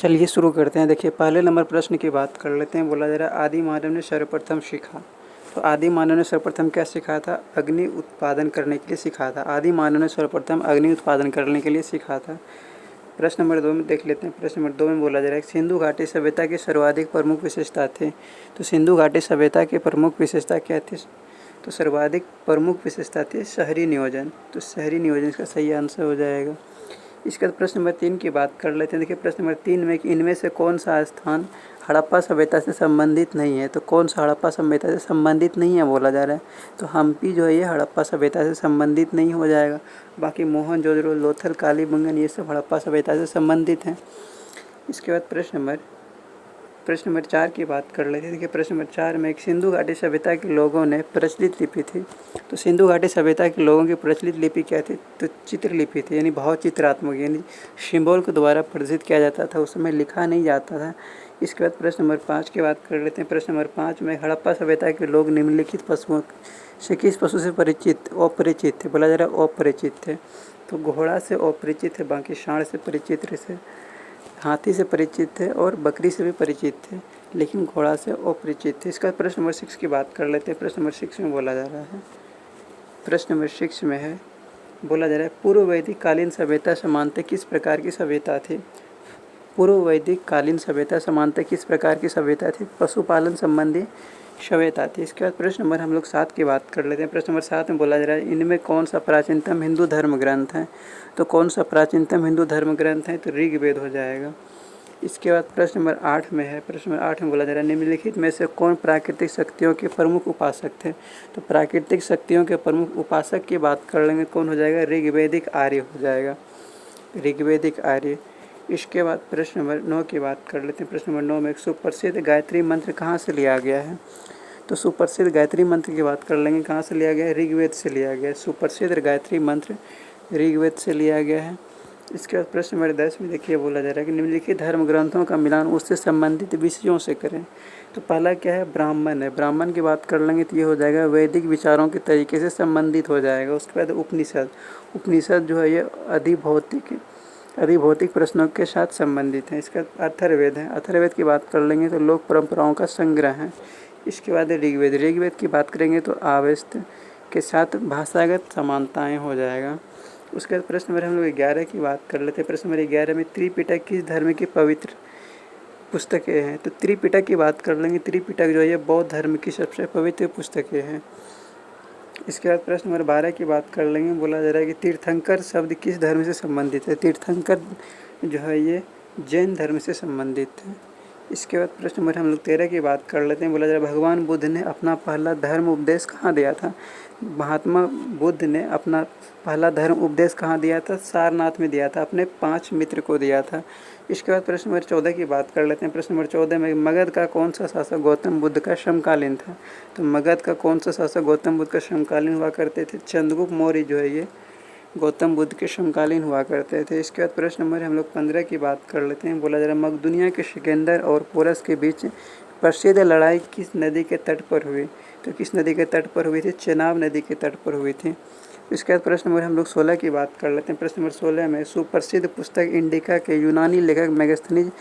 चलिए शुरू करते हैं। देखिए पहले नंबर प्रश्न की बात कर लेते हैं। बोला जा रहा है आदि मानव ने सर्वप्रथम सीखा। तो आदि मानव ने सर्वप्रथम क्या सीखा था? अग्नि उत्पादन करने के लिए सीखा था। आदि मानव ने सर्वप्रथम अग्नि उत्पादन करने के लिए सीखा था। प्रश्न नंबर 2 में देख लेते हैं। प्रश्न नंबर 2 में बोला जा रहा है सिंधु घाटी सभ्यता की सर्वाधिक प्रमुख विशेषता थे। तो सिंधु घाटी सभ्यता की प्रमुख विशेषता क्या थी? तो सर्वाधिक प्रमुख विशेषता थी शहरी नियोजन। तो शहरी नियोजन इसका सही आंसर हो जाएगा। इसके बाद प्रश्न नंबर 3 की बात कर लेते हैं। देखिए प्रश्न नंबर 3 में कि इनमें से कौन सा स्थान हड़प्पा सभ्यता से संबंधित नहीं है। तो कौन सा हड़प्पा सभ्यता से संबंधित नहीं है बोला जा रहा है। तो हम्पी जो है ये हड़प्पा सभ्यता से संबंधित नहीं हो जाएगा। बाकी मोहनजोदड़ो, लोथल, कालीबंगन ये सब हड़प्पा सभ्यता से संबंधित हैं। इसके बाद प्रश्न नंबर 4 की बात कर लेते हैं। देखिए प्रश्न नंबर 4 में एक सिंधु घाटी सभ्यता के लोगों ने प्रचलित लिपि थी। तो सिंधु घाटी सभ्यता के लोगों की प्रचलित लिपि क्या थी? तो चित्रलिपि थी, यानी बहुत चित्रात्मक, यानी सिंबल के द्वारा प्रदर्शित किया जाता था, उस समय लिखा नहीं जाता था। इसके बाद प्रश्न नंबर 5 की बात कर लेते हैं। प्रश्न नंबर 5 में हड़प्पा सभ्यता के लोग निम्नलिखित पशुओं से किस पशु से अपरिचित थे? बोला जा रहा है अपरिचित थे। तो घोड़ा से अपरिचित थे, बाकी सांड से परिचित थे, हाथी से परिचित थे और बकरी से भी परिचित थे, लेकिन घोड़ा से अपरिचित थे। इसका प्रश्न नंबर 6 की बात कर लेते हैं। प्रश्न नंबर 6 में बोला जा रहा है, प्रश्न नंबर 6 में है, बोला जा रहा है पूर्व वैदिक कालीन सभ्यता समानतः किस प्रकार की सभ्यता थी? पूर्व वैदिक कालीन सभ्यता समानतः किस प्रकार की सभ्यता थी? पशुपालन संबंधी सभ्यता थी। इसके बाद प्रश्न नंबर हम लोग 7 की बात कर लेते हैं। प्रश्न नंबर 7 में बोला जा रहा है इनमें कौन सा प्राचीनतम हिंदू धर्म ग्रंथ है? तो कौन सा प्राचीनतम हिंदू धर्म ग्रंथ है? तो ऋग्वेद हो जाएगा। इसके बाद प्रश्न नंबर 8 में है। प्रश्न नंबर 8 में बोला जा रहा है निम्नलिखित में से कौन प्राकृतिक शक्तियों के प्रमुख उपासक थे? तो प्राकृतिक शक्तियों के प्रमुख उपासक की बात कर लेंगे, कौन हो जाएगा? ऋग्वेदिक आर्य हो जाएगा, ऋग्वेदिक आर्य। इसके बाद प्रश्न नंबर 9 की बात कर लेते हैं। प्रश्न नंबर 9 में एक सुप्रसिद्ध गायत्री मंत्र कहाँ से लिया गया है? तो सुप्रसिद्ध गायत्री मंत्र की बात कर लेंगे, कहाँ से लिया गया है? ऋग्वेद से लिया गया है। सुप्रसिद्ध गायत्री मंत्र ऋग्वेद से लिया गया है। इसके बाद प्रश्न नंबर 10 में देखिए बोला जा रहा है कि निम्नलिखित धर्म ग्रंथों का मिलान उससे संबंधित विषयों से करें। तो पहला क्या है? ब्राह्मण है। ब्राह्मण की बात कर लेंगे तो ये हो जाएगा वैदिक विचारों के तरीके से संबंधित हो जाएगा। उसके बाद उपनिषद जो है ये अधिभौतिक प्रश्नों के साथ संबंधित है। इसका अथर्ववेद है। अथर्ववेद की बात कर लेंगे तो लोक परंपराओं का संग्रह है। इसके बाद ऋग्वेद की बात करेंगे तो आवस्त के साथ भाषागत समानताएं हो जाएगा। उसके बाद प्रश्न नंबर हम लोग 11 की बात कर लेते हैं। प्रश्न नंबर 11 में त्रिपिटक किस धर्म की पवित्र पुस्तकें हैं? तो त्रिपिटक की बात कर लेंगे। त्रिपिटक जो है ये बौद्ध धर्म की सबसे पवित्र पुस्तकें हैं। इसके बाद प्रश्न नंबर 12 की बात कर लेंगे। बोला जा रहा है कि तीर्थंकर शब्द किस धर्म से संबंधित है? तीर्थंकर जो है ये जैन धर्म से संबंधित है। इसके बाद प्रश्न नंबर हम लोग 13 की बात कर लेते हैं। बोला जा रहा है भगवान बुद्ध ने अपना पहला धर्म उपदेश कहाँ दिया था? महात्मा बुद्ध ने अपना पहला धर्म उपदेश कहाँ दिया था? सारनाथ में दिया था, अपने 5 मित्र को दिया था। इसके बाद प्रश्न नंबर 14 की बात कर लेते हैं। प्रश्न नंबर 14 में मगध का कौन सा शासक गौतम बुद्ध का समकालीन था? तो मगध का कौन सा शासक गौतम बुद्ध का समकालीन हुआ करते थे? चंद्रगुप्त मौर्य जो है ये गौतम बुद्ध के समकालीन हुआ करते थे। इसके बाद प्रश्न नंबर हम लोग 15 की बात कर लेते हैं। बोला जा रहा है मकदूनिया के सिकंदर और पोरस के बीच प्रसिद्ध लड़ाई किस नदी के तट पर हुई? तो किस नदी के तट पर हुई थी? चेनाब नदी के तट पर हुई थी। इसके बाद प्रश्न नंबर हम लोग 16 की बात कर लेते हैं। प्रश्न नंबर 16 में सुप्रसिद्ध पुस्तक इंडिका के यूनानी लेखक मेगास्थनीज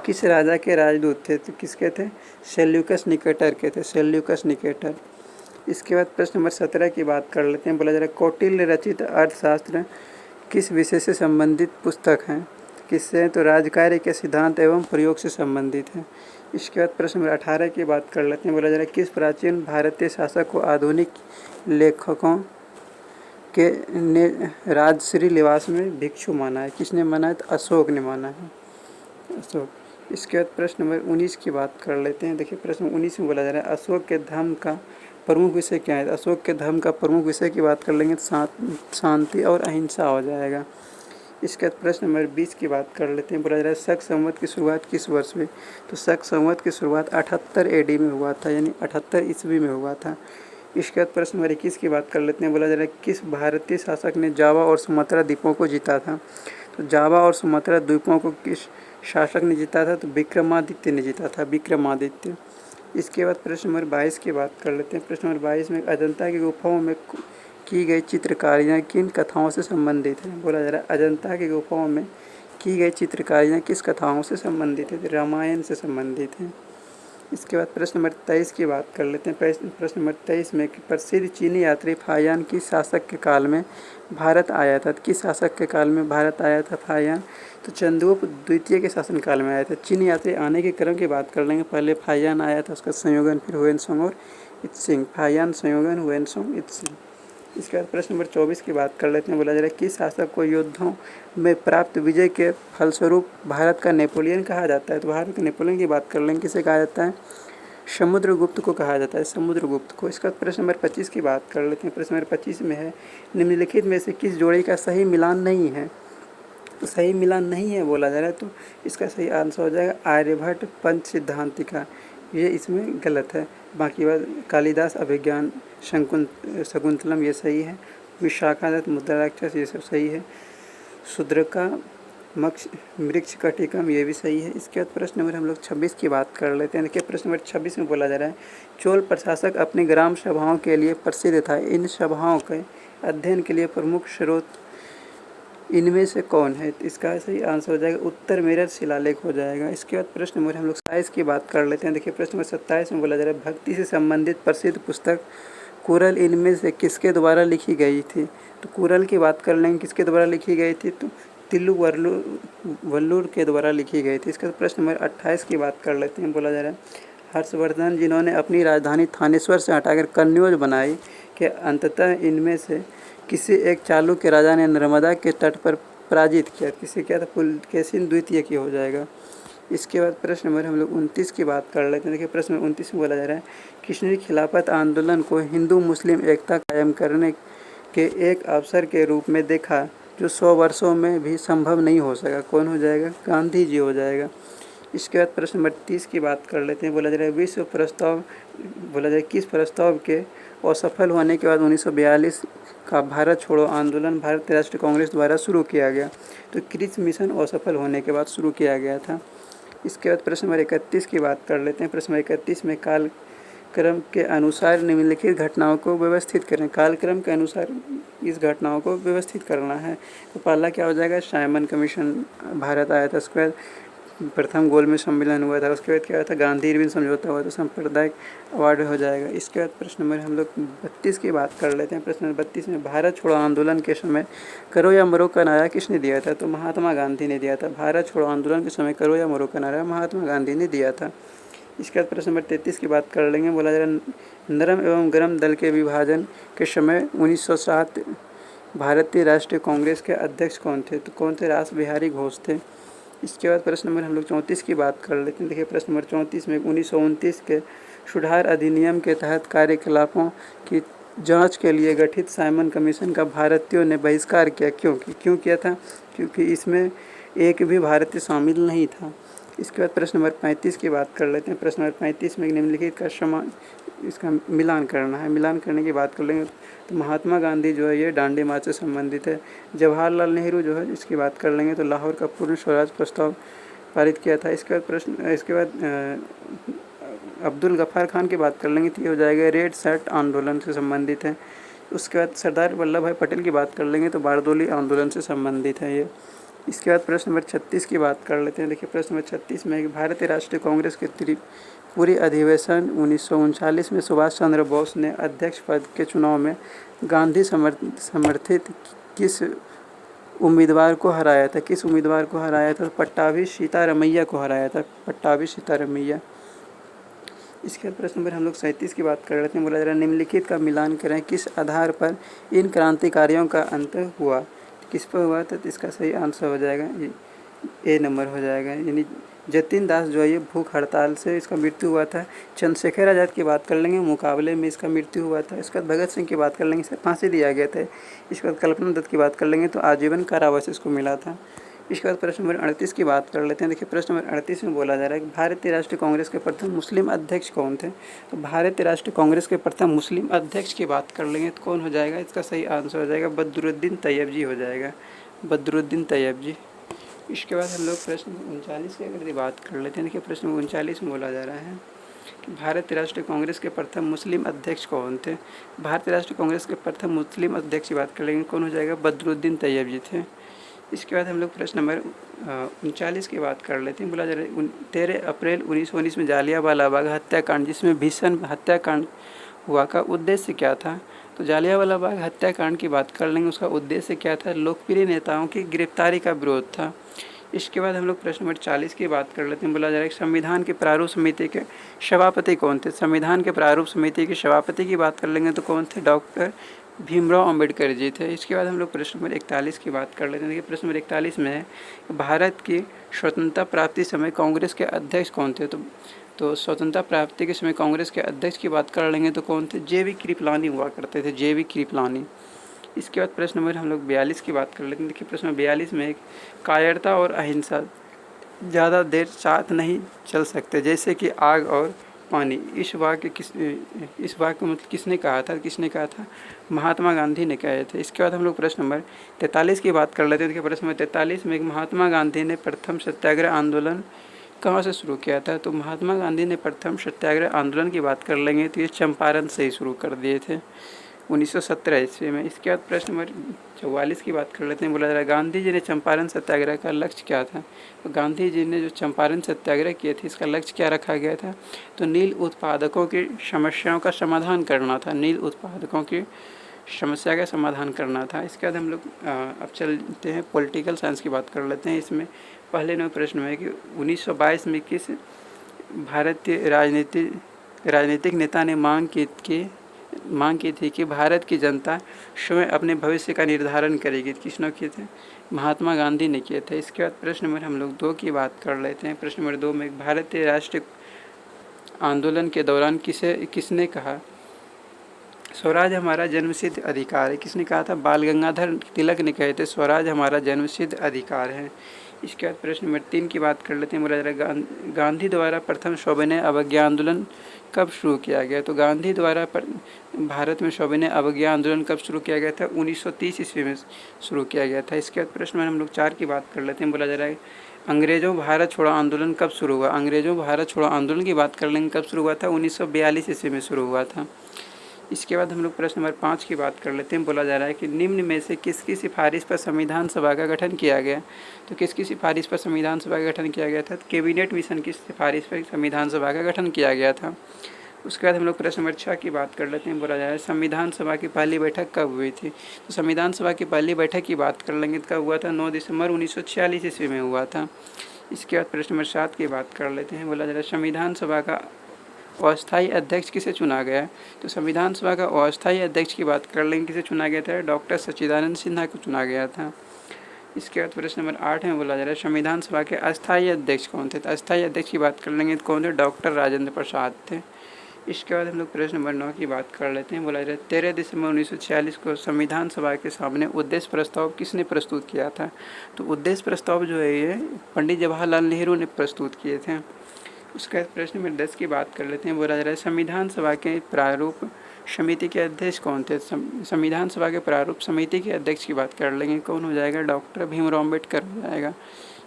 किस राजा के राजदूत थे? तो किसके थे? सेल्यूकस निकेटर के थे, सेल्यूकस निकेटर। इसके बाद प्रश्न नंबर 17 की बात कर लेते हैं। बोला जा रहा है कौटिल्य रचित अर्थशास्त्र किस विषय से संबंधित पुस्तक हैं? किससे? तो राजकार्य के सिद्धांत एवं प्रयोग से संबंधित है। इसके बाद प्रश्न नंबर 18 की बात कर लेते हैं। बोला जा रहा है किस प्राचीन भारतीय शासक को आधुनिक लेखकों के ने राजश्री निवास में भिक्षु माना है? किसने माना है? तो अशोक ने माना है, अशोक। इसके बाद प्रश्न नंबर 19 की बात कर लेते हैं। देखिए प्रश्न 19 में बोला जा रहा है अशोक के धर्म का प्रमुख विषय क्या है? अशोक के धर्म का प्रमुख विषय की बात कर लेंगे तो शांति और अहिंसा हो जाएगा। इसके बाद प्रश्न नंबर 20 की बात कर लेते हैं। बोला जा रहा है शक संवत की शुरुआत किस वर्ष हुई? तो शक संवत की शुरुआत 78 AD में हुआ था, यानी 78 ईस्वी में हुआ था। इसके बाद प्रश्न नंबर 21 की बात कर लेते हैं। बोला जा रहा है किस भारतीय शासक ने जावा और सुमात्रा द्वीपों को जीता था? तो जावा और सुमात्रा द्वीपों को किस शासक ने जीता था? तो विक्रमादित्य ने जीता था, विक्रमादित्य। इसके बाद प्रश्न नंबर 22 की बात कर लेते हैं। प्रश्न नंबर 22 में अजंता की गुफाओं में की गई चित्रकारियाँ किन कथाओं से संबंधित है? बोला जा रहा है अजंता की गुफाओं में की गई चित्रकारियाँ किस कथाओं से संबंधित है? रामायण से संबंधित है। इसके बाद प्रश्न नंबर 23 की बात कर लेते हैं। प्रश्न नंबर 23 में प्रसिद्ध चीनी यात्री फाहियान किस शासक के काल में भारत आया था? किस शासक के काल में भारत आया था फाहियान? तो चंद्रगुप्त द्वितीय के शासनकाल में आया था। चीनी यात्री आने के क्रम की बात कर लेंगे। पहले फाहियान आया था, उसका संयोगन फिर हुएनसोंग और इत्सिंग। फाहियान, संयोगन, हुएनसोंग, इत्सिंग। इसके बाद प्रश्न नंबर 24 की बात कर लेते हैं। बोला जा रहा है किस शासक को युद्धों में प्राप्त विजय के फलस्वरूप भारत का नेपोलियन कहा जाता है? तो भारत के नेपोलियन की बात कर लेंगे। किसे कहा जाता है? समुद्रगुप्त को कहा जाता है, समुद्रगुप्त को। इसका प्रश्न नंबर 25 की बात कर लेते हैं। प्रश्न नंबर 25 में है निम्नलिखित में से किस जोड़ी का सही मिलान नहीं है? तो सही मिलान नहीं है बोला जा रहा है, तो इसका सही आंसर हो जाएगा आर्यभट्ट पंच सिद्धांतिका। ये इसमें गलत है। बाकी बात कालिदास अभिज्ञान शकुंतलम ये सही है। विशाखादत्त मुद्राराक्षस ये सब सही है। शूद्रका मृक्ष कटिकम ये भी सही है। इसके बाद प्रश्न नंबर हम लोग 26 की बात कर लेते हैं। देखिए प्रश्न नंबर 26 में बोला जा रहा है चोल प्रशासक अपनी ग्राम सभाओं के लिए प्रसिद्ध था। इन सभाओं के अध्ययन के लिए प्रमुख स्रोत इनमें से कौन है? इसका सही आंसर हो जाएगा उत्तर मेरठ शिलालेख हो जाएगा। इसके बाद प्रश्न नंबर हम लोग 27 की बात कर लेते हैं। देखिए प्रश्न नंबर 27 में बोला जा रहा है भक्ति से संबंधित प्रसिद्ध पुस्तक कुरल इनमें से किसके द्वारा लिखी गई थी? तो कुरल की बात कर लेंगे, किसके द्वारा लिखी गई थी? तो तिरुवल्लुवर के द्वारा लिखी गई थी। इसका प्रश्न नंबर 28 की बात कर लेते हैं। बोला जा रहा है हर्षवर्धन जिन्होंने अपनी राजधानी थानेश्वर से हटाकर कन्नौज बनाई कि अंततः इनमें से किसी एक चालुक्य राजा ने नर्मदा के तट पर पराजित किया। किसे क्या था? पुलकेशिन द्वितीय की हो जाएगा। इसके बाद प्रश्न नंबर हम लोग 29 की बात कर लेते हैं। देखिए प्रश्न 29 में बोला जा रहा है किसने खिलाफत आंदोलन को हिंदू मुस्लिम एकता कायम करने के एक अवसर के रूप में देखा जो 100 वर्षों में भी संभव नहीं हो सका? कौन हो जाएगा? गांधी जी हो जाएगा। इसके बाद प्रश्न नंबर 30 की बात कर लेते हैं। बोला जा रहा है विश्व प्रस्ताव बोला जाए किस प्रस्ताव के असफल होने के बाद 1942 का भारत छोड़ो आंदोलन भारतीय राष्ट्रीय कांग्रेस द्वारा शुरू किया गया? तो क्रिस मिशन असफल होने के बाद शुरू किया गया था। इसके बाद प्रश्न नंबर 31 की बात कर लेते हैं। प्रश्न नंबर 31 में कालक्रम के अनुसार निम्नलिखित घटनाओं को व्यवस्थित करें। कालक्रम के अनुसार इस घटनाओं को व्यवस्थित करना है। तो पहला क्या हो जाएगा? साइमन कमीशन भारत आया था। उसके बाद प्रथम गोलमेज सम्मेलन हुआ था। उसके बाद क्या हुआ था? गांधी इरविन समझौता हुआ था। सांप्रदायिक अवार्ड हो जाएगा। इसके बाद प्रश्न नंबर हम लोग 32 की बात कर लेते हैं। प्रश्न नंबर 32 में भारत छोड़ो आंदोलन के समय करो या मरो का नारा किसने दिया था? तो महात्मा गांधी ने दिया था। भारत छोड़ो आंदोलन के समय करो या मरो का नारा महात्मा गांधी ने दिया था। इसके बाद प्रश्न नंबर 33 की बात कर लेंगे। बोला जा रहा है नरम एवं गरम दल के विभाजन के समय 1907 भारतीय राष्ट्रीय कांग्रेस के अध्यक्ष कौन थे? तो कौन थे? रास बिहारी घोष थे। इसके बाद प्रश्न नंबर हम लोग 34 की बात कर लेते हैं। देखिए प्रश्न नंबर 34 में 1929 के सुधार अधिनियम के तहत कार्यकलापों की जांच के लिए गठित साइमन कमीशन का भारतीयों ने बहिष्कार किया। क्यों किया था? क्योंकि इसमें एक भी भारतीय शामिल नहीं था। इसके बाद प्रश्न नंबर 35 की बात कर लेते हैं। प्रश्न नंबर 35 में निम्नलिखित का इसका मिलान करना है। मिलान करने की बात कर लेंगे तो महात्मा गांधी जो है ये दांडी मार्च से संबंधित है। जवाहरलाल नेहरू जो है इसकी बात कर लेंगे तो लाहौर का पूर्ण स्वराज प्रस्ताव पारित किया था। इसके बाद अब्दुल गफ्फार खान की बात कर लेंगे तो ये हो जाएगा रेड शर्ट आंदोलन से संबंधित है। उसके बाद सरदार वल्लभ भाई पटेल की बात कर लेंगे तो बारदोली आंदोलन से संबंधित है ये। इसके बाद प्रश्न नंबर 36 की बात कर लेते हैं। देखिए प्रश्न नंबर 36 में भारतीय राष्ट्रीय कांग्रेस के त्रिपुरी अधिवेशन 1939 में सुभाष चंद्र बोस ने अध्यक्ष पद के चुनाव में गांधी समर्थित किस उम्मीदवार को हराया था? किस उम्मीदवार को हराया था? पट्टाभी सीतारमैया को हराया था। पट्टाभी सीतारमैया। इसके बाद प्रश्न नंबर हम लोग 37 की बात कर लेते हैं। बोला जा रहा है निम्नलिखित का मिलान करें किस आधार पर इन क्रांतिकारियों का अंत हुआ? किस पर हुआ था? तो इसका सही आंसर हो जाएगा ए नंबर हो जाएगा। यानी जतिन दास जो है ये भूख हड़ताल से इसका मृत्यु हुआ था। चंद्रशेखर आज़ाद की बात कर लेंगे मुकाबले में इसका मृत्यु हुआ था। इसके बाद भगत सिंह की बात कर लेंगे इसे फांसी दिया गया था। इसके बाद कल्पना दत्त की बात कर लेंगे तो आजीवन कारावास इसको मिला था। इसके बाद प्रश्न नंबर 38 की बात कर लेते हैं। देखिए प्रश्न नंबर 38 में बोला जा रहा है कि भारतीय राष्ट्रीय कांग्रेस के प्रथम मुस्लिम अध्यक्ष कौन थे? तो भारतीय राष्ट्रीय कांग्रेस के प्रथम मुस्लिम अध्यक्ष की बात कर लेंगे तो कौन हो जाएगा? इसका सही आंसर हो जाएगा बदरुद्दीन तैयब जी हो जाएगा। बदरुद्दीन तैयब जी। इसके बाद हम लोग प्रश्न 39 की अगर बात कर लेते हैं। देखिए प्रश्न 39 में बोला जा रहा है कि भारतीय राष्ट्रीय कांग्रेस के प्रथम मुस्लिम अध्यक्ष कौन थे? भारतीय राष्ट्रीय कांग्रेस के प्रथम मुस्लिम अध्यक्ष की बात कर लेंगे कौन हो जाएगा? बदरुद्दीन तैयब जी थे। इसके बाद हम लोग प्रश्न नंबर 39 की बात कर लेते हैं। बोला जा रहा है 13 अप्रैल 1919 में जालियांवाला बाग हत्याकांड, जिसमें भीषण हत्याकांड हुआ, का उद्देश्य क्या था? तो जालियांवाला बाग हत्याकांड की बात कर लेंगे। उसका उद्देश्य क्या था? लोकप्रिय नेताओं की गिरफ्तारी का विरोध था। इसके बाद हम लोग प्रश्न नंबर 40 की बात कर लेते हैं। बोला जा रहा है संविधान की प्रारूप समिति के सभापति कौन थे? संविधान के प्रारूप समिति के सभापति की बात कर लेंगे तो कौन थे? डॉक्टर भीमराव अंबेडकर जी थे। इसके बाद हम लोग प्रश्न नंबर 41 की बात कर लेते हैं। देखिए प्रश्न नंबर 41 में है भारत की स्वतंत्रता प्राप्ति समय कांग्रेस के अध्यक्ष कौन थे? तो स्वतंत्रता प्राप्ति के समय कांग्रेस के अध्यक्ष की बात कर लेंगे तो कौन थे? जे.वी. कृपलानी हुआ करते थे, जे.वी. कृपलानी। इसके बाद प्रश्न नंबर हम लोग 42 की बात कर लेते हैं। देखिए प्रश्न 42 में एक कायरता और अहिंसा ज़्यादा देर साथ नहीं चल सकते, जैसे कि आग और पानी। इस वाक्य मतलब किसने कहा था? महात्मा गांधी ने कहे थे। इसके बाद हम लोग प्रश्न नंबर 43 की बात कर लेते हैं। देखिए प्रश्न नंबर 43 में महात्मा गांधी ने प्रथम सत्याग्रह आंदोलन कहाँ से शुरू किया था? तो महात्मा गांधी ने प्रथम सत्याग्रह आंदोलन की बात कर लेंगे तो ये चंपारण से ही शुरू कर दिए थे 1917 ईस्वी में। इसके बाद प्रश्न नंबर 44 की बात कर लेते हैं। बोला जा रहा है गांधी जी ने चंपारण सत्याग्रह का लक्ष्य क्या था? तो गांधी जी ने जो चंपारण सत्याग्रह किए थे इसका लक्ष्य क्या रखा गया था? तो नील उत्पादकों की समस्याओं का समाधान करना था। नील उत्पादकों की समस्या का समाधान करना था। इसके बाद हम लोग अब चलते हैं पॉलिटिकल साइंस की बात कर लेते हैं। इसमें पहले नंबर प्रश्न है कि 1922 में किस भारतीय राजनीतिक नेता ने मांग की थी कि भारत की जनता स्वयं अपने भविष्य का निर्धारण करेगी? किसने किए थे? महात्मा गांधी ने किए थे। इसके बाद प्रश्न नंबर हम लोग 2 की बात कर लेते हैं। प्रश्न नंबर 2 में भारतीय राष्ट्रीय आंदोलन के दौरान किसने कहा स्वराज हमारा जन्मसिद्ध अधिकार है? किसने कहा था? बाल गंगाधर तिलक ने कहे थे स्वराज हमारा जन्मसिद्ध अधिकार है। इसके बाद प्रश्न नंबर 3 की बात कर लेते हैं। बोला जा रहा है गांधी द्वारा प्रथम सविनय अवज्ञा आंदोलन कब शुरू किया गया? तो गांधी द्वारा भारत में सविनय अवज्ञा आंदोलन कब शुरू किया गया था? 1930 ईस्वी में शुरू किया गया था। इसके बाद प्रश्न में हम लोग 4 की बात कर लेते हैं। बोला जा रहा है अंग्रेजों भारत छोड़ो आंदोलन कब शुरू हुआ? अंग्रेजों भारत छोड़ो आंदोलन की बात कर लेंगे कब शुरू हुआ था? 1942 ईस्वी में शुरू हुआ था। इसके बाद हम लोग प्रश्न नंबर 5 की बात कर लेते हैं। बोला जा रहा है कि निम्न में से किसकी सिफारिश पर संविधान सभा का गठन किया गया? तो किसकी सिफारिश पर संविधान सभा का गठन किया गया था? तो कैबिनेट मिशन की सिफारिश पर संविधान सभा का गठन किया गया था। उसके बाद हम लोग प्रश्न नंबर 6 की बात कर लेते हैं। बोला जा रहा है संविधान सभा की पहली बैठक कब हुई थी? तो संविधान सभा की पहली बैठक की बात कर लेंगे तो कब हुआ था? 9 दिसंबर 1946 ईस्वी में हुआ था। इसके बाद प्रश्न नंबर 7 की बात कर लेते हैं। बोला जा रहा है संविधान सभा का अस्थायी अध्यक्ष किसे चुना गया? तो संविधान सभा का अस्थायी अध्यक्ष की बात कर लेंगे किसे चुना गया था? डॉक्टर सच्चिदानंद सिन्हा को चुना गया था। इसके बाद प्रश्न नंबर 8 में बोला जा रहा है संविधान सभा के अस्थायी अध्यक्ष कौन थे? तो अस्थायी अध्यक्ष की बात कर लेंगे तो कौन थे? डॉक्टर राजेंद्र प्रसाद थे। इसके बाद हम लोग प्रश्न नंबर 9 की बात कर लेते हैं। बोला जा रहा है 13 दिसंबर 1946 को संविधान सभा के सामने उद्देश्य प्रस्ताव किसने प्रस्तुत किया था? तो उद्देश्य प्रस्ताव जो है ये पंडित जवाहरलाल नेहरू ने प्रस्तुत किए थे। उसके बाद प्रश्न नंबर 10 की बात कर लेते हैं। बोला जा रहा है संविधान सभा के प्रारूप समिति के अध्यक्ष कौन थे? संविधान सभा के प्रारूप समिति के अध्यक्ष की बात कर लेंगे कौन हो जाएगा? डॉक्टर भीमराव अम्बेडकर हो जाएगा।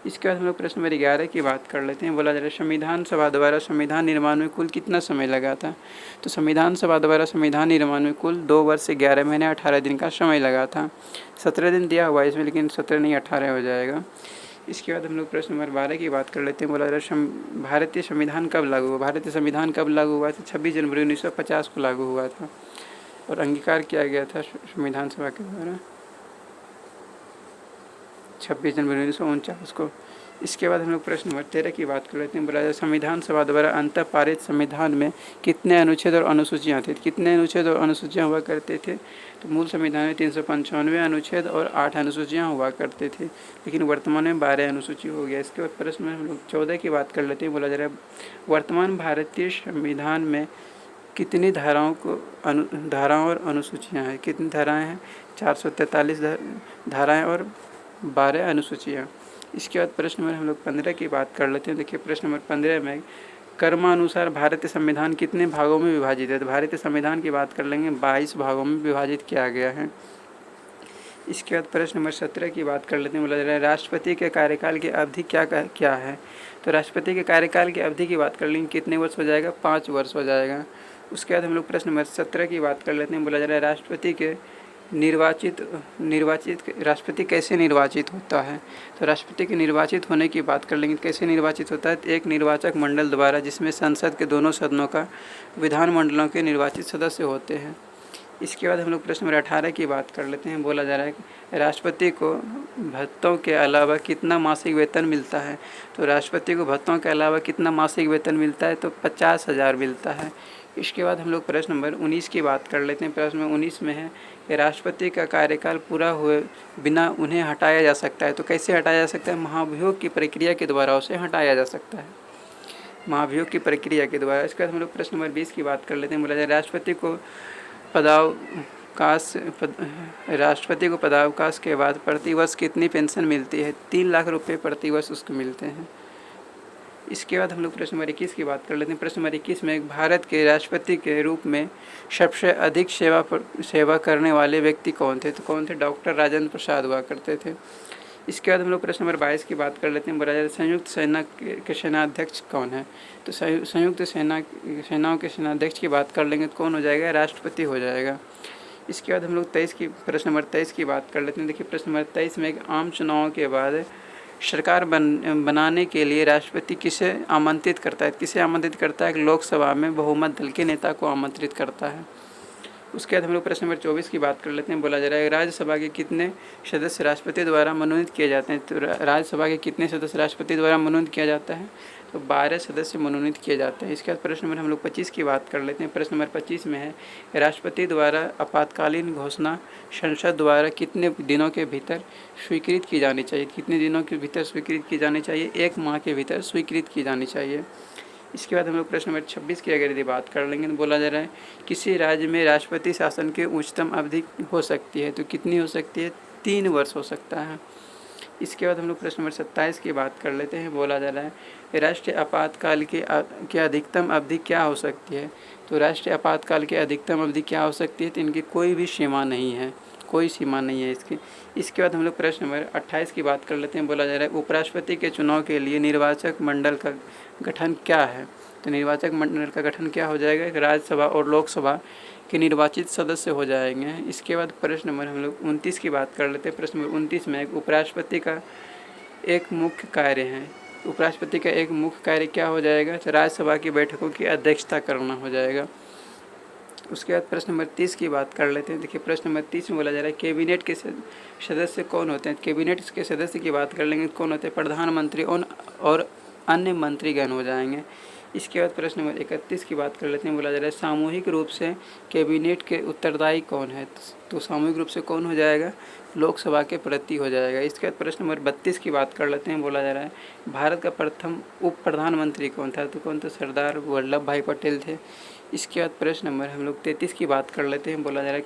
इसके बाद हम लोग प्रश्न नंबर 11 की बात कर लेते हैं। बोला जा रहा है संविधान सभा द्वारा संविधान निर्माण में कुल कितना समय लगा था? तो संविधान सभा द्वारा संविधान निर्माण में कुल 2 वर्ष से 11 महीने 18 दिन का समय लगा था। 17 दिन दिया हुआ है इसमें, लेकिन 17 नहीं 18 हो जाएगा। इसके बाद हम लोग प्रश्न नंबर 12 की बात कर लेते हैं। बोला जा रहा है भारतीय संविधान कब लागू हुआ? भारतीय संविधान कब लागू हुआ था? 26 जनवरी 1950 को लागू हुआ था और अंगीकार किया गया था संविधान सभा के द्वारा 26 जनवरी 1949 को। इसके बाद हम लोग प्रश्न नंबर 13 की बात कर लेते हैं। बोला जाए संविधान सभा द्वारा अंतः पारित संविधान में कितने अनुच्छेद और अनुसूचियाँ थे? कितने अनुच्छेद और अनुसूचियाँ हुआ करते थे? तो मूल संविधान में 395 अनुच्छेद और 8 अनुसूचियाँ हुआ करते थे, लेकिन वर्तमान में 12 अनुसूची हो गया। इसके बाद प्रश्न में हम लोग 14 की बात कर लेते हैं। बोला जा रहा है वर्तमान भारतीय संविधान में कितनी धाराओं और अनुसूचियाँ हैं? कितनी धाराएँ हैं? 443 धाराएँ और 12 अनुसूचियाँ। इसके बाद प्रश्न नंबर हम लोग 15 की बात कर लेते हैं। देखिए प्रश्न नंबर 15 में क्रमानुसार भारतीय संविधान कितने भागों में विभाजित है? तो भारतीय संविधान की बात कर लेंगे 22 भागों में विभाजित किया गया है। इसके बाद प्रश्न नंबर 17 की बात कर लेते हैं। बोला जा रहा है राष्ट्रपति के कार्यकाल की अवधि क्या है? तो राष्ट्रपति के कार्यकाल की अवधि की बात कर लेंगे कितने वर्ष हो जाएगा? 5 वर्ष हो जाएगा। उसके बाद हम लोग प्रश्न नंबर 17 की बात कर लेते हैं। बोला जा रहा है राष्ट्रपति के निर्वाचित निर्वाचित राष्ट्रपति कैसे निर्वाचित होता है। तो राष्ट्रपति के निर्वाचित होने की बात कर लेंगे। कैसे निर्वाचित होता है? तो एक निर्वाचक मंडल द्वारा, जिसमें संसद के दोनों सदनों का विधानमंडलों के निर्वाचित सदस्य होते हैं। इसके बाद हम लोग प्रश्न नंबर 18 की बात कर लेते हैं। बोला जा रहा है कि राष्ट्रपति को भत्तों के अलावा कितना मासिक वेतन मिलता है। तो राष्ट्रपति को भत्तों के अलावा कितना मासिक वेतन मिलता है? तो 50,000 मिलता है। इसके बाद हम लोग प्रश्न नंबर 19 की बात कर लेते हैं। प्रश्न नंबर 19 में है कि राष्ट्रपति का कार्यकाल पूरा हुए बिना उन्हें हटाया जा सकता है। तो कैसे हटाया जा सकता है? महाभियोग की प्रक्रिया के द्वारा उसे हटाया जा सकता है, महाभियोग की प्रक्रिया के द्वारा। इसके बाद हम लोग प्रश्न नंबर 20 की बात कर लेते हैं। बोला जाए राष्ट्रपति को पदावकाश के बाद प्रतिवर्ष कितनी पेंशन मिलती है? 3 लाख रुपये प्रतिवर्ष उसको मिलते हैं। इसके बाद हम लोग प्रश्न नंबर 21 की बात कर लेते हैं। प्रश्न नंबर 21 में भारत के राष्ट्रपति के रूप में सबसे अधिक सेवा करने वाले व्यक्ति कौन थे? तो कौन थे? डॉक्टर राजेंद्र प्रसाद हुआ करते थे। इसके बाद हम लोग प्रश्न नंबर 22 की बात कर लेते हैं। बोला जाए संयुक्त सेना के सेनाध्यक्ष कौन है? तो संयुक्त सेनाओं के सेनाध्यक्ष की बात कर लेंगे तो कौन हो जाएगा? राष्ट्रपति हो जाएगा। इसके बाद हम लोग प्रश्न नंबर 23 की बात कर लेते हैं। देखिए प्रश्न नंबर 23 में एक आम चुनाव के बाद सरकार बनाने के लिए राष्ट्रपति किसे आमंत्रित करता है? किसे आमंत्रित करता है? कि लोकसभा में बहुमत दल के नेता को आमंत्रित करता है। उसके बाद हम लोग प्रश्न नंबर 24 की बात कर लेते हैं। बोला जा रहा है राज्यसभा के कितने सदस्य राष्ट्रपति द्वारा मनोनीत किए जाते हैं? तो राज्यसभा के कितने सदस्य राष्ट्रपति द्वारा मनोनीत किया जाता है? तो 12 सदस्य मनोनीत किए जाते हैं। इसके बाद प्रश्न नंबर हम लोग 25 की बात कर लेते हैं। प्रश्न नंबर 25 में है राष्ट्रपति द्वारा आपातकालीन घोषणा संसद द्वारा कितने दिनों के भीतर स्वीकृत की जानी चाहिए? कितने दिनों के भीतर स्वीकृत की जानी चाहिए? 1 माह के भीतर स्वीकृत की जानी चाहिए। इसके बाद हम लोग प्रश्न नंबर 26 की अगर यदि बात कर लेंगे तो बोला जा रहा है किसी राज्य में राष्ट्रपति शासन की उच्चतम अवधि हो सकती है। तो कितनी हो सकती है? 3 वर्ष हो सकता है। इसके बाद हम लोग प्रश्न नंबर 27 की बात कर लेते हैं। बोला जा रहा है राष्ट्रीय आपातकाल की अधिकतम अवधि क्या हो सकती है? तो राष्ट्रीय आपातकाल की अधिकतम अवधि क्या हो सकती है? तो इनकी कोई भी सीमा नहीं है, कोई सीमा नहीं है इसकी। इसके बाद हम लोग प्रश्न नंबर 28 की बात कर लेते हैं। बोला जा रहा है उपराष्ट्रपति के चुनाव के लिए निर्वाचक मंडल का गठन क्या है? तो निर्वाचक मंडल का गठन क्या हो जाएगा? राज्यसभा और लोकसभा के निर्वाचित सदस्य हो जाएंगे। इसके बाद प्रश्न नंबर हम लोग 29 की बात कर लेते हैं। प्रश्न नंबर 29 में उपराष्ट्रपति का एक मुख्य कार्य है। उपराष्ट्रपति का एक मुख्य कार्य क्या हो जाएगा? तो राज्यसभा की बैठकों की अध्यक्षता करना हो जाएगा। उसके बाद प्रश्न नंबर 30 की बात कर लेते हैं। देखिए प्रश्न नंबर 30 में बोला जा रहा है कैबिनेट के सदस्य कौन होते हैं? कैबिनेट के सदस्य की बात कर लेंगे कौन होते हैं? प्रधानमंत्री और अन्य मंत्रीगण हो जाएंगे। इसके बाद प्रश्न नंबर 31 की बात कर लेते हैं। बोला जा रहा है सामूहिक रूप से कैबिनेट के उत्तरदायी कौन है? तो सामूहिक रूप से कौन हो जाएगा? लोकसभा के प्रति हो जाएगा। इसके बाद प्रश्न नंबर 32 की बात कर लेते हैं। बोला जा रहा है भारत का प्रथम उप प्रधानमंत्री कौन था? तो कौन? तो सरदार वल्लभ भाई पटेल थे। इसके बाद प्रश्न नंबर हम लोग 33 की बात कर लेते हैं। बोला जा रहा है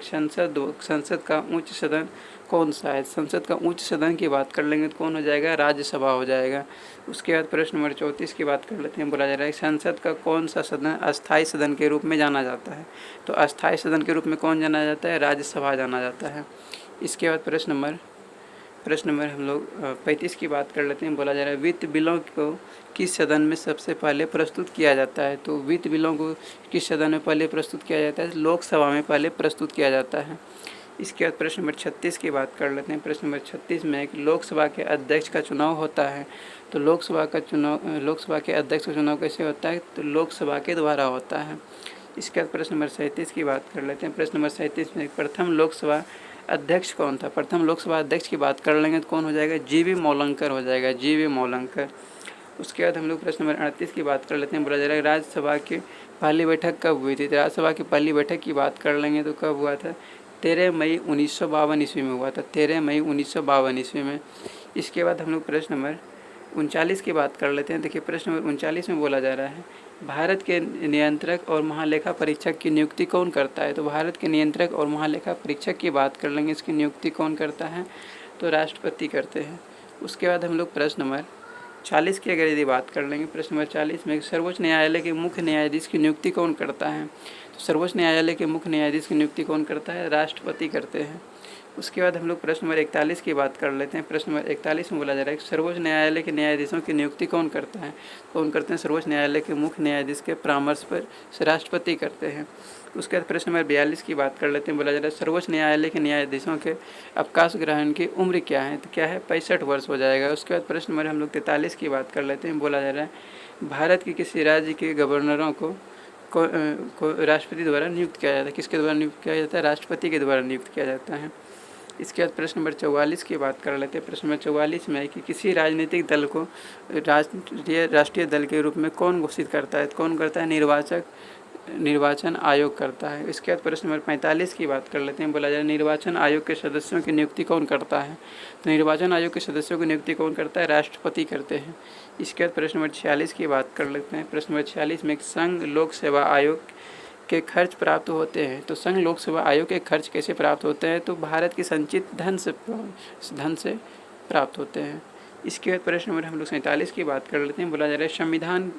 संसद का उच्च सदन कौन सा है? संसद का उच्च सदन की बात कर लेंगे तो कौन हो जाएगा? राज्यसभा हो जाएगा। उसके बाद प्रश्न नंबर 34 की बात कर लेते हैं। बोला जा रहा है संसद का कौन सा सदन अस्थायी सदन के रूप में जाना जाता है? तो अस्थायी सदन के रूप में कौन जाना जाता है? राज्यसभा जाना जाता है। इसके बाद प्रश्न नंबर हम लोग 35 की बात कर लेते हैं। बोला जा रहा है वित्त बिलों को किस सदन में सबसे पहले प्रस्तुत किया जाता है? तो वित्त बिलों को किस सदन में पहले प्रस्तुत किया जाता है? लोकसभा में पहले प्रस्तुत किया जाता है। इसके बाद प्रश्न नंबर 36 की बात कर लेते हैं। प्रश्न नंबर 36 में एक लोकसभा के अध्यक्ष का चुनाव होता है। तो लोकसभा के अध्यक्ष का चुनाव कैसे होता है? तो लोकसभा के द्वारा होता है। इसके बाद प्रश्न नंबर 37 की बात कर लेते हैं। प्रश्न नंबर 37 में प्रथम लोकसभा अध्यक्ष कौन था? प्रथम लोकसभा अध्यक्ष की बात कर लेंगे तो कौन हो जाएगा? जीवी मौलंकर हो जाएगा, जीवी मौलंकर। उसके बाद हम लोग प्रश्न नंबर 38 की बात कर लेते हैं। बोला जा रहा है राज्यसभा की पहली बैठक कब हुई थी? तो राज्यसभा की पहली बैठक की बात कर लेंगे तो कब हुआ था? 13 मई 1952 ईस्वी में हुआ था, 13 मई 1952 ईस्वी में। इसके बाद हम लोग प्रश्न नंबर 39 की बात कर लेते हैं। देखिए प्रश्न नंबर 39 में बोला जा रहा है भारत के नियंत्रक और महालेखा परीक्षक की नियुक्ति कौन करता है? तो भारत के नियंत्रक और महालेखा परीक्षक की बात कर लेंगे, इसकी नियुक्ति कौन करता है? तो राष्ट्रपति करते हैं। उसके बाद हम लोग प्रश्न नंबर 40 की अगर यदि बात कर लेंगे। प्रश्न नंबर 40 में सर्वोच्च न्यायालय के मुख्य न्यायाधीश की नियुक्ति कौन करता है? तो सर्वोच्च न्यायालय के मुख्य न्यायाधीश की नियुक्ति कौन करता है? राष्ट्रपति करते हैं। उसके बाद हम लोग प्रश्न नंबर 41 की बात कर लेते हैं। प्रश्न नंबर 41 में बोला जा रहा है कि सर्वोच्च न्यायालय के न्यायाधीशों की नियुक्ति कौन करता है? कौन करते हैं? सर्वोच्च न्यायालय के मुख्य न्यायाधीश के परामर्श पर राष्ट्रपति करते हैं। उसके बाद प्रश्न नंबर 42 की बात कर लेते हैं। बोला जा रहा है सर्वोच्च न्यायालय के न्यायाधीशों के अवकाश ग्रहण की उम्र क्या है, तो क्या है 65 वर्ष हो जाएगा। उसके बाद प्रश्न नंबर हम लोग 43 की बात कर लेते हैं। बोला जा रहा है भारत के किसी राज्य के गवर्नरों को राष्ट्रपति द्वारा नियुक्त किया जाता है। किसके द्वारा नियुक्त किया जाता है? राष्ट्रपति के द्वारा नियुक्त किया जाता है। इसके बाद प्रश्न नंबर 44 की बात कर लेते हैं। प्रश्न नंबर 44 में है कि किसी राजनीतिक दल को राष्ट्रीय दल के रूप में कौन घोषित करता है? कौन करता है? निर्वाचन आयोग करता है। इसके बाद प्रश्न नंबर 45 की बात कर लेते हैं। बोला जाए निर्वाचन आयोग के सदस्यों की नियुक्ति कौन करता है? तो निर्वाचन आयोग के सदस्यों की नियुक्ति कौन करता है? राष्ट्रपति करते हैं। इसके बाद प्रश्न नंबर 46 की बात कर लेते हैं। प्रश्न नंबर 46 में संघ लोक सेवा आयोग के खर्च प्राप्त होते हैं। तो संघ लोक सेवा आयोग के खर्च कैसे प्राप्त होते हैं? तो भारत की संचित धन से प्राप्त होते हैं। इसके बाद प्रश्न नंबर हम लोग 47 की बात कर लेते हैं। बोला जा रहा है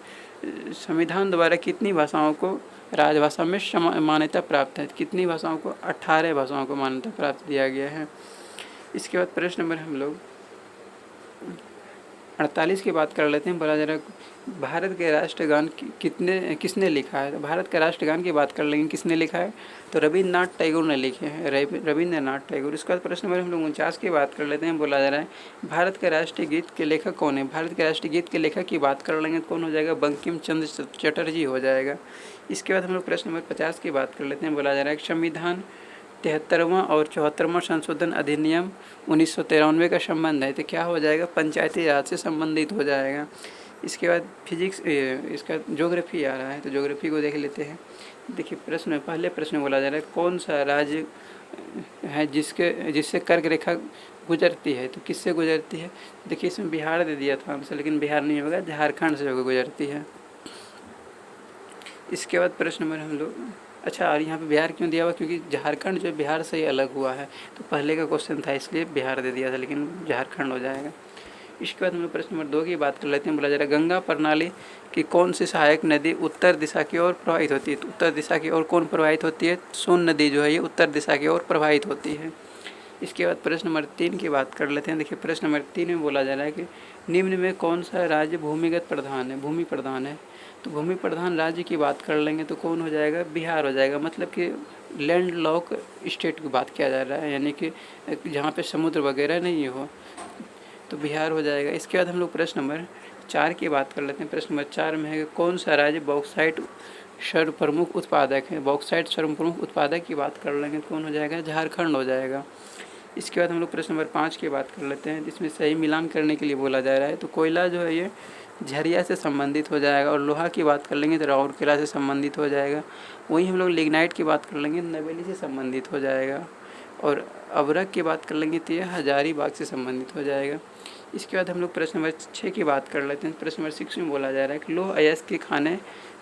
संविधान द्वारा कितनी भाषाओं को राजभाषा में मान्यता प्राप्त है? कितनी भाषाओं को? 18 भाषाओं को मान्यता प्राप्त दिया गया है। इसके बाद प्रश्न नंबर हम लोग 48 की बात कर लेते हैं। बोला जा रहा है भारत के राष्ट्रगान किसने लिखा है? तो भारत का राष्ट्रगान की बात कर लेंगे, किसने लिखा है? तो रविन्द्रनाथ टैगोर ने लिखे हैं, रविन्द्रनाथ टैगोर। इसके बाद प्रश्न नंबर हम लोग 49 की बात कर लेते हैं। बोला जा रहा है भारत के राष्ट्रीय गीत के लेखक कौन है? भारत के राष्ट्रीय गीत के लेखक की बात कर लेंगे तो कौन हो जाएगा? बंकिम चंद्र चटर्जी हो जाएगा। इसके बाद हम लोग प्रश्न नंबर 50 की बात कर लेते हैं। बोला जा रहा है संविधान 73वां और 74वां संशोधन अधिनियम 1993 का संबंध है, तो क्या हो जाएगा? पंचायती राज से संबंधित हो जाएगा। इसके बाद फिजिक्स, इसका ज्योग्राफी आ रहा है, तो ज्योग्राफी को देख लेते हैं। देखिए प्रश्न में पहले प्रश्न बोला जा रहा है कौन सा राज्य है जिससे कर्क रेखा गुजरती है? तो किससे गुजरती है? देखिए इसमें बिहार दे दिया था हमसे, लेकिन बिहार नहीं होगा, झारखंड से होकर गुजरती है। इसके बाद प्रश्न नंबर हम लोग और यहाँ पे बिहार क्यों दिया हुआ? क्योंकि झारखंड जो बिहार से ही अलग हुआ है, तो पहले का क्वेश्चन था इसलिए बिहार दे दिया था, लेकिन झारखंड हो जाएगा। इसके बाद हम लोग प्रश्न नंबर 2 की बात कर लेते हैं। बोला जा रहा है गंगा प्रणाली की कौन सी सहायक नदी उत्तर दिशा की ओर प्रवाहित होती है? तो उत्तर दिशा की ओर कौन प्रवाहित होती है? सोन नदी जो है ये उत्तर दिशा की ओर प्रवाहित होती है। इसके बाद प्रश्न नंबर 3 की बात कर लेते हैं। देखिए प्रश्न नंबर 3 में बोला जा रहा है कि निम्न में कौन सा राज्य भूमि प्रधान है? तो भूमि प्रधान राज्य की बात कर लेंगे तो कौन हो जाएगा? बिहार हो जाएगा। मतलब कि लैंड लॉक स्टेट की बात किया जा रहा है, यानी कि जहाँ पे समुद्र वगैरह नहीं हो, तो बिहार हो जाएगा। इसके बाद हम लोग प्रश्न नंबर 4 की बात कर लेते हैं। प्रश्न नंबर 4 में है कौन सा राज्य बॉक्साइट सर्वप्रमुख उत्पादक है? बॉक्साइट सर्वप्रमुख उत्पादक की बात कर लेंगे तो कौन हो जाएगा? झारखंड हो जाएगा। इसके बाद हम लोग प्रश्न नंबर 5 की बात कर लेते हैं, जिसमें सही मिलान करने के लिए बोला जा रहा है। तो कोयला जो है ये झरिया से संबंधित हो जाएगा, और लोहा की बात कर लेंगे तो राउरकेला से संबंधित हो जाएगा। वहीं हम लोग लिग्नाइट की बात कर लेंगे नवेली से संबंधित हो जाएगा, और अबरक की बात कर लेंगे तो ये हजारीबाग से संबंधित हो जाएगा। इसके बाद हम लोग प्रश्न नंबर 6 की बात कर लेते हैं। प्रश्न नंबर 6 में बोला जा रहा है कि लौह अयस्क के खाने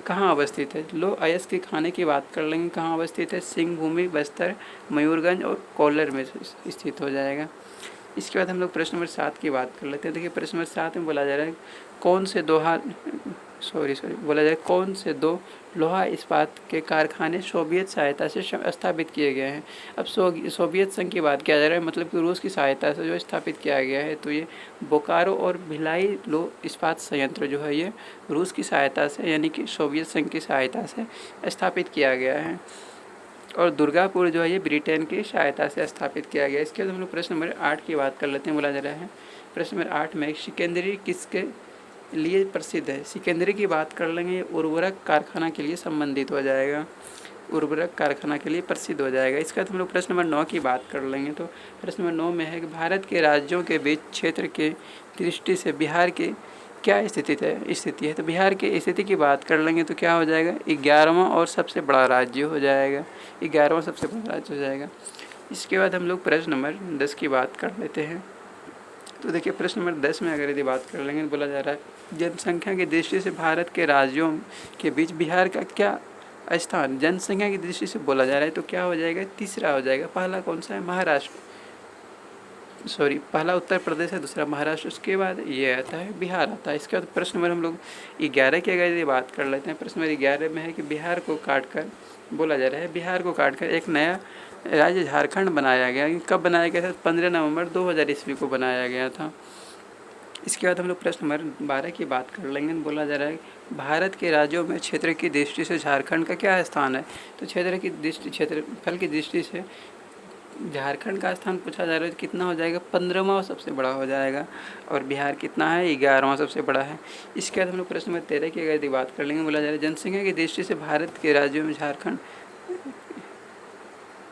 कहाँ अवस्थित है? लौह अयस्क के खाने की बात कर लेंगे कहाँ अवस्थित है? सिंहभूमि, बस्तर, मयूरगंज और कोल्लर में स्थित हो जाएगा। इसके बाद हम लोग प्रश्न नंबर 7 की बात कर लेते हैं। देखिए प्रश्न नंबर 7 में बोला जा रहा है कौन से दो लोहा इस्पात के कारखाने सोवियत सहायता से स्थापित किए गए हैं? अब सोवियत संघ की बात किया जा रहा है, मतलब कि रूस की सहायता से जो स्थापित किया गया है, तो ये बोकारो और भिलाई लोह इस्पात संयंत्र जो है ये रूस की सहायता से, यानी कि सोवियत संघ की सहायता से स्थापित किया गया है। और दुर्गापुर जो है ये ब्रिटेन की सहायता से स्थापित किया गया। इसके बाद हम लोग प्रश्न नंबर 8 की बात कर लेते हैं। बोला जा रहा है प्रश्न नंबर 8 में सिकंदरी किसके लिए प्रसिद्ध है? सिकंदरी की बात कर लेंगे, उर्वरक कारखाना के लिए संबंधित हो जाएगा, उर्वरक कारखाना के लिए प्रसिद्ध हो जाएगा। इसके बाद हम लोग प्रश्न नंबर 9 की बात कर लेंगे। तो प्रश्न नंबर 9 में है कि भारत के राज्यों के बीच क्षेत्र के दृष्टि से बिहार की क्या स्थिति है? तो बिहार की स्थिति की बात कर लेंगे तो क्या हो जाएगा? 11वां और सबसे बड़ा राज्य हो जाएगा, 11वां सबसे बड़ा राज्य हो जाएगा। इसके बाद हम लोग प्रश्न नंबर 10 की बात कर लेते हैं। तो देखिए प्रश्न नंबर 10 में अगर यदि बात कर लेंगे तो बोला जा रहा है जनसंख्या की दृष्टि से भारत के राज्यों के बीच बिहार का क्या स्थान जनसंख्या की दृष्टि से बोला जा रहा है? तो क्या हो जाएगा? तीसरा हो जाएगा। पहला कौन सा है? पहला उत्तर प्रदेश है, दूसरा महाराष्ट्र, उसके बाद ये आता है बिहार आता है। इसके बाद प्रश्न नंबर हम लोग 11 की अगर ये बात कर लेते हैं। प्रश्न नंबर 11 में है कि बिहार को काटकर बोला जा रहा है, बिहार को काटकर एक नया राज्य झारखंड बनाया गया। कब बनाया गया था? 15 नवंबर 2000 ईस्वी को बनाया गया था। इसके बाद हम लोग प्रश्न नंबर 12 की बात कर लेंगे। बोला जा रहा है भारत के राज्यों में क्षेत्र की दृष्टि से झारखंड का क्या स्थान है। तो क्षेत्रफल की दृष्टि से झारखंड का स्थान पूछा जा रहा है, तो कितना हो जाएगा, 15वां सबसे बड़ा हो जाएगा। और बिहार कितना है, 11वां सबसे बड़ा है। इसके बाद हम लोग प्रश्न नंबर 13 की अगर बात कर लेंगे। बोला जा रहा है जनसंख्या की दृष्टि से भारत के राज्यों में झारखंड,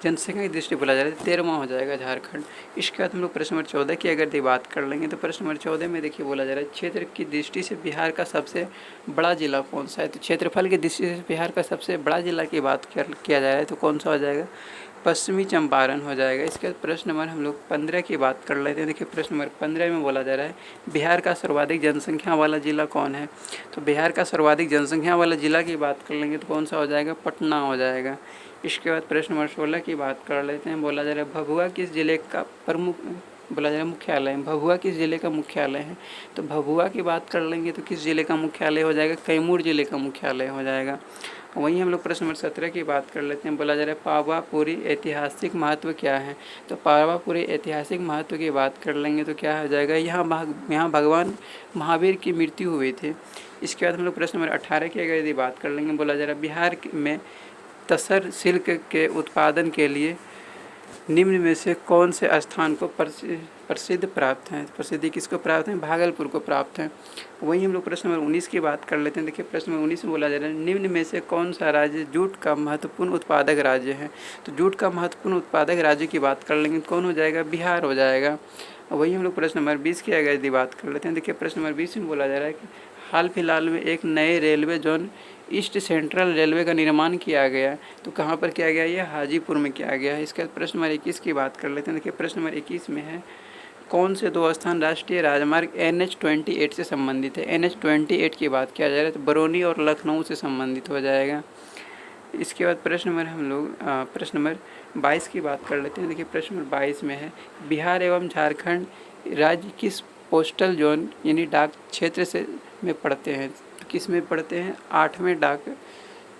जनसंख्या की दृष्टि बोला जा रहा है 13वां हो जाएगा झारखंड। इसके बाद हम लोग प्रश्न नंबर 14 की अगर बात कर लेंगे। तो प्रश्न नंबर 14 में देखिए बोला जा रहा है क्षेत्र की दृष्टि से बिहार का सबसे बड़ा जिला कौन सा है। तो क्षेत्रफल की दृष्टि से बिहार का सबसे बड़ा जिला की बात किया जा रहा है, तो कौन सा हो जाएगा, पश्चिमी चंपारण हो जाएगा। इसके बाद प्रश्न नंबर हम लोग 15 की बात कर लेते हैं। देखिए प्रश्न नंबर 15 में बोला जा रहा है बिहार का सर्वाधिक जनसंख्या वाला जिला कौन है। तो बिहार का सर्वाधिक जनसंख्या वाला जिला की बात कर लेंगे तो कौन सा हो जाएगा, पटना हो जाएगा। इसके बाद प्रश्न नंबर 16 की बात कर लेते हैं। बोला जा रहा है भभुआ किस जिले का प्रमुख, बोला जा रहा है मुख्यालय है, भभुआ किस जिले का मुख्यालय है। तो भभुआ की बात कर लेंगे तो किस जिले का मुख्यालय हो जाएगा, कैमूर जिले का मुख्यालय हो जाएगा। वहीं हम लोग प्रश्न नंबर 17 की बात कर लेते हैं। बोला जा रहा है पावापुरी ऐतिहासिक महत्व क्या है। तो पावापुरी ऐतिहासिक महत्व की बात कर लेंगे तो क्या हो जाएगा, यहाँ भगवान महावीर की मृत्यु हुई थी। इसके बाद हम लोग प्रश्न नंबर 18 की अगर यदि बात कर लेंगे। बोला जा रहा है बिहार में तसर सिल्क के उत्पादन के लिए निम्न में से कौन से स्थान को प्रसिद्ध प्राप्त है। प्रसिद्धि किसको प्राप्त है, भागलपुर को प्राप्त है। वहीं हम लोग प्रश्न नंबर 19 की बात कर लेते हैं। देखिए प्रश्न नंबर 19 में बोला जा रहा है निम्न में से कौन सा राज्य जूट का महत्वपूर्ण उत्पादक राज्य है। तो जूट का महत्वपूर्ण उत्पादक राज्य की बात कर लेंगे कौन हो जाएगा, बिहार हो जाएगा। वही हम लोग प्रश्न नंबर 20 की अगर यदि बात कर लेते हैं। देखिए प्रश्न नंबर 20 में बोला जा रहा है कि हाल फिलहाल में एक नए railway zone east central railway का निर्माण किया गया। तो कहाँ पर किया गया, ये हाजीपुर में किया गया है। इसके बाद प्रश्न नंबर 21 की बात कर लेते हैं। देखिए प्रश्न नंबर 21 में है कौन से दो स्थान राष्ट्रीय राजमार्ग NH-28 से संबंधित है। NH-28 की बात किया जा रहा है तो बरौनी और लखनऊ से संबंधित हो जाएगा। इसके बाद प्रश्न नंबर हम लोग प्रश्न नंबर 22 की बात कर लेते हैं। देखिए प्रश्न नंबर 22 में है बिहार एवं झारखंड राज्य किस पोस्टल जोन यानी डाक क्षेत्र से में पढ़ते हैं। किस में पढ़ते हैं, 8वें डाक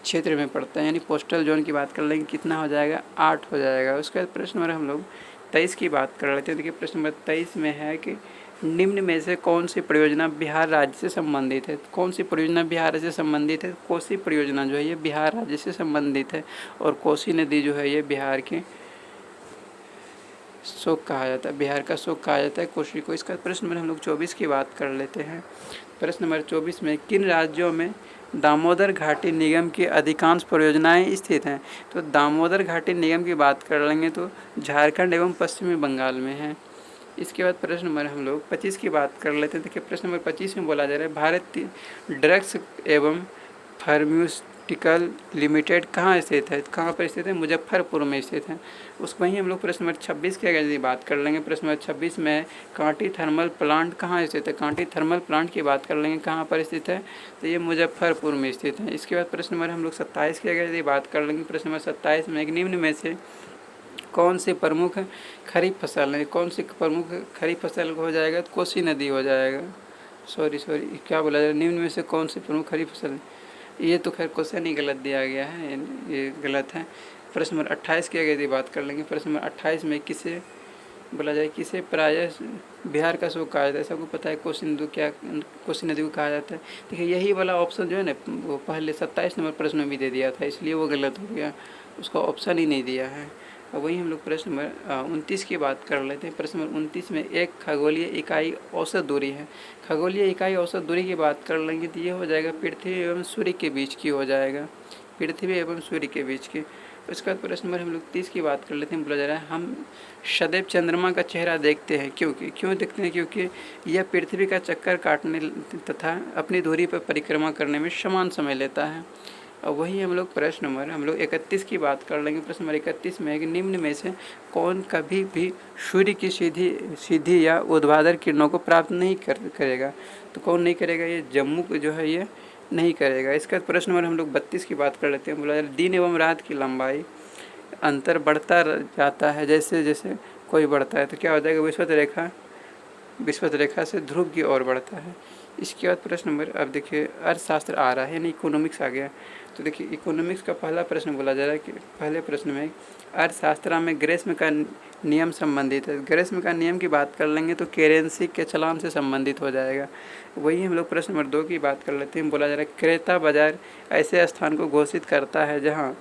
क्षेत्र में पड़ता है, यानी पोस्टल जोन की बात कर लेंगे कितना हो जाएगा, 8 हो जाएगा। उसके बाद प्रश्न नंबर हम लोग 23 की बात कर लेते हैं। देखिए प्रश्न नंबर 23 में है कि निम्न में से कौन सी परियोजना बिहार राज्य से संबंधित है। कौन सी परियोजना बिहार राज्य से संबंधित है, कोसी परियोजना जो है ये बिहार राज्य से संबंधित है। और कोसी नदी जो है ये बिहार के शोक कहा जाता है, बिहार का शोक कहा जाता है कोसी को। इसका प्रश्न नंबर हम लोग 24 की बात कर लेते हैं। प्रश्न नंबर 24 में किन राज्यों में दामोदर घाटी निगम की अधिकांश परियोजनाएं स्थित हैं। तो दामोदर घाटी निगम की बात कर लेंगे तो झारखंड एवं पश्चिमी बंगाल में है। इसके बाद प्रश्न नंबर हम लोग 25 की बात कर लेते हैं। देखिए प्रश्न नंबर 25 में बोला जा रहा है भारतीय ड्रग्स एवं फार्मास्यूटिकल लिमिटेड कहाँ स्थित है। कहाँ पर स्थित है, मुजफ्फरपुर में स्थित है। उस वहीं हम लोग प्रश्न नंबर 26 की अगर बात कर लेंगे। प्रश्न नंबर 26 में कांटी थर्मल प्लांट कहाँ स्थित है। कांटी थर्मल प्लांट की बात कर लेंगे कहाँ पर स्थित है, तो ये मुजफ्फरपुर में स्थित है। इसके बाद प्रश्न नंबर हम लोग 27 की अगर बात कर लेंगे। प्रश्न नंबर 27 में एक निम्न में से कौन सी प्रमुख खरीफ फसल है। कौन सी प्रमुख खरीफ फसल हो जाएगा, तो कोसी नदी हो जाएगा। सॉरी क्या बोला जाए, निम्न में से कौन सी प्रमुख खरीफ फसल है, ये तो खैर क्वेश्चन ही गलत दिया गया है, ये गलत है। प्रश्न नंबर 28 की अगर बात कर लेंगे। प्रश्न नंबर 28 में किसे बोला जाए, किसे प्रायः बिहार का शोक कहा जाता है। सबको पता है कोसी नदी को कहा जाता है। देखिए यही वाला ऑप्शन जो है ना, वो पहले 27 नंबर प्रश्न में भी दे दिया था, इसलिए वो गलत हो गया, उसका ऑप्शन ही नहीं दिया है। और वहीं हम लोग प्रश्न नंबर 29 की बात कर लेते हैं। प्रश्न नंबर 29 में एक खगोलीय इकाई औसत दूरी है। खगोलीय इकाई औसत दूरी की बात कर लेंगे तो ये हो जाएगा पृथ्वी एवं सूर्य के बीच की हो जाएगा, पृथ्वी एवं सूर्य के बीच की। उसके बाद प्रश्न नंबर हम लोग 30 की बात कर लेते हैं। बोला जा रहा है हम सदैव चंद्रमा का चेहरा देखते हैं क्यों देखते हैं, क्योंकि यह पृथ्वी का चक्कर काटने तथा अपनी दूरी पर परिक्रमा करने में समान समय लेता है। और वही हम लोग प्रश्न नंबर हम लोग 31 की बात कर लेंगे। प्रश्न नंबर 31 में है कि निम्न में से कौन कभी भी सूर्य की सीधी या ऊर्ध्वाधर किरणों को प्राप्त नहीं करेगा। तो कौन नहीं करेगा, ये जम्मू जो है ये नहीं करेगा। इसका प्रश्न नंबर हम लोग 32 की बात कर लेते हैं। बोला दिन एवं रात की लंबाई अंतर बढ़ता जाता है जैसे जैसे कोई बढ़ता है, तो क्या हो जाएगा, विषुवत रेखा से ध्रुव की ओर बढ़ता है। इसके बाद प्रश्न नंबर अब देखिए अर्थशास्त्र आ रहा है, यानी इकोनॉमिक्स आ गया। तो देखिए इकोनॉमिक्स का पहला प्रश्न बोला जा रहा है कि पहले प्रश्न में अर्थशास्त्र में ग्रेस्म का नियम संबंधित है। ग्रेस्म का नियम की बात कर लेंगे तो करेंसी के चलान से संबंधित हो जाएगा। वही हम लोग प्रश्न नंबर 2 की बात कर लेते हैं। बोला जा रहा है क्रेता बाजार ऐसे स्थान को घोषित करता है जहाँ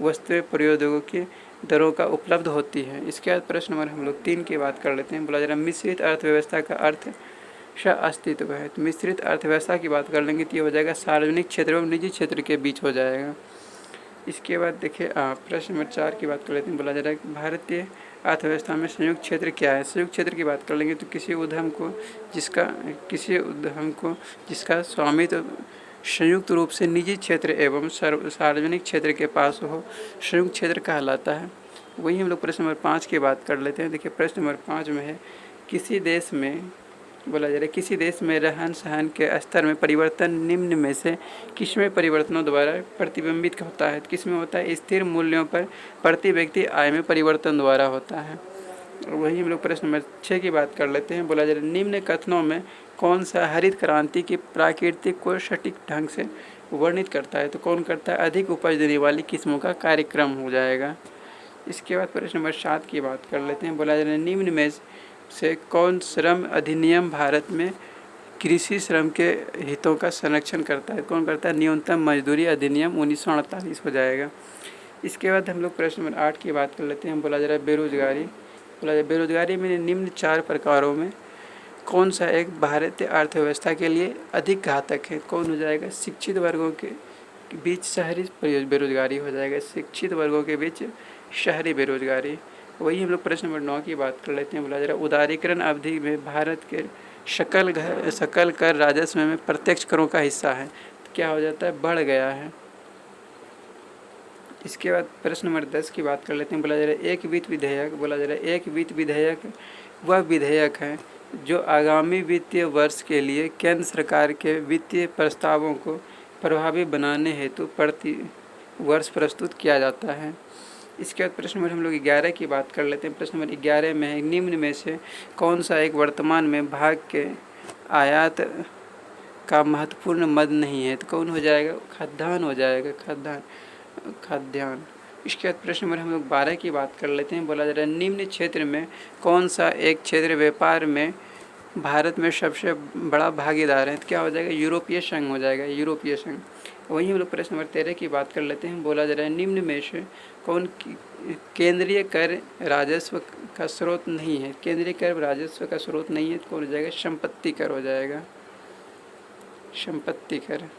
वस्तुएं प्रौद्योगिकी दरों का उपलब्ध होती है। इसके बाद प्रश्न नंबर हम लोग 3 की बात कर लेते हैं। बोला जा रहा है मिश्रित अर्थव्यवस्था का अर्थ अस्तित्व है। तो मिश्रित अर्थव्यवस्था की बात कर लेंगे तो ये हो जाएगा सार्वजनिक क्षेत्र एवं निजी क्षेत्र के बीच हो जाएगा। इसके बाद देखिए प्रश्न नंबर 4 की बात कर लेते हैं। बोला जा रहा है कि भारतीय अर्थव्यवस्था में संयुक्त क्षेत्र क्या है। संयुक्त क्षेत्र की बात कर लेंगे तो किसी उद्यम को जिसका स्वामित्व संयुक्त रूप से निजी क्षेत्र एवं सार्वजनिक क्षेत्र के पास हो संयुक्त क्षेत्र कहलाता है। वही हम लोग प्रश्न नंबर 5 की बात कर लेते हैं। देखिए प्रश्न नंबर 5 में है किसी देश में बोला जा रहा है किसी देश में रहन सहन के स्तर में परिवर्तन निम्न में से किसमें परिवर्तनों द्वारा प्रतिबिंबित होता है। किसमें होता है स्थिर मूल्यों पर प्रति व्यक्ति आय में परिवर्तन द्वारा होता है। वही हम लोग प्रश्न नंबर 6 की बात कर लेते हैं। बोला जा रहा है निम्न कथनों में कौन सा हरित क्रांति की प्राकृतिक को सटीक ढंग से वर्णित करता है। तो कौन करता है अधिक उपज देने वाली किस्मों का कार्यक्रम हो जाएगा। इसके बाद प्रश्न नंबर 7 की बात कर लेते हैं। बोला जा रहा है निम्न में से कौन श्रम अधिनियम भारत में कृषि श्रम के हितों का संरक्षण करता है। कौन करता है न्यूनतम मजदूरी अधिनियम 1948 हो जाएगा। इसके बाद हम लोग प्रश्न नंबर 8 की बात कर लेते हैं। बोला जा रहा है बेरोजगारी। बोला जाए बेरोजगारी में निम्न 4 प्रकारों में कौन सा एक भारतीय अर्थव्यवस्था के लिए अधिक घातक है। कौन हो जाएगा शिक्षित वर्गों के बीच शहरी बेरोजगारी हो जाएगा। शिक्षित वर्गों के बीच शहरी बेरोजगारी। वही हम लोग प्रश्न नंबर 9 की बात कर लेते हैं। बोला जा रहा है उदारीकरण अवधि में भारत के सकल कर राजस्व में प्रत्यक्ष करों का हिस्सा है तो क्या हो जाता है बढ़ गया है। इसके बाद प्रश्न नंबर 10 की बात कर लेते हैं। बोला जा रहा है एक वित्त विधेयक। बोला जा रहा है एक वित्त विधेयक वह विधेयक है जो आगामी वित्तीय वर्ष के लिए केंद्र सरकार के वित्तीय प्रस्तावों को प्रभावी बनाने हेतु प्रति वर्ष प्रस्तुत किया जाता है। इसके बाद प्रश्न नंबर हम लोग 11 की बात कर लेते हैं। प्रश्न नंबर 11 में है निम्न में से कौन सा एक वर्तमान में भाग के आयात का महत्वपूर्ण मद नहीं है। तो कौन हो जाएगा खाद्यान्न हो जाएगा। खाद्यान्न। इसके बाद प्रश्न नंबर हम लोग 12 की बात कर लेते हैं। बोला जा रहा है निम्न क्षेत्र में कौन सा एक क्षेत्र व्यापार में भारत में सबसे बड़ा भागीदार है। तो क्या हो जाएगा यूरोपीय संघ हो जाएगा। यूरोपीय संघ। वहीं हम लोग प्रश्न नंबर 13 की बात कर लेते हैं। बोला जा रहा है निम्न में से कौन केंद्रीय कर राजस्व का स्रोत नहीं है। केंद्रीय कर राजस्व का स्रोत नहीं है तो कौन हो जाएगा संपत्ति कर हो जाएगा। संपत्ति कर।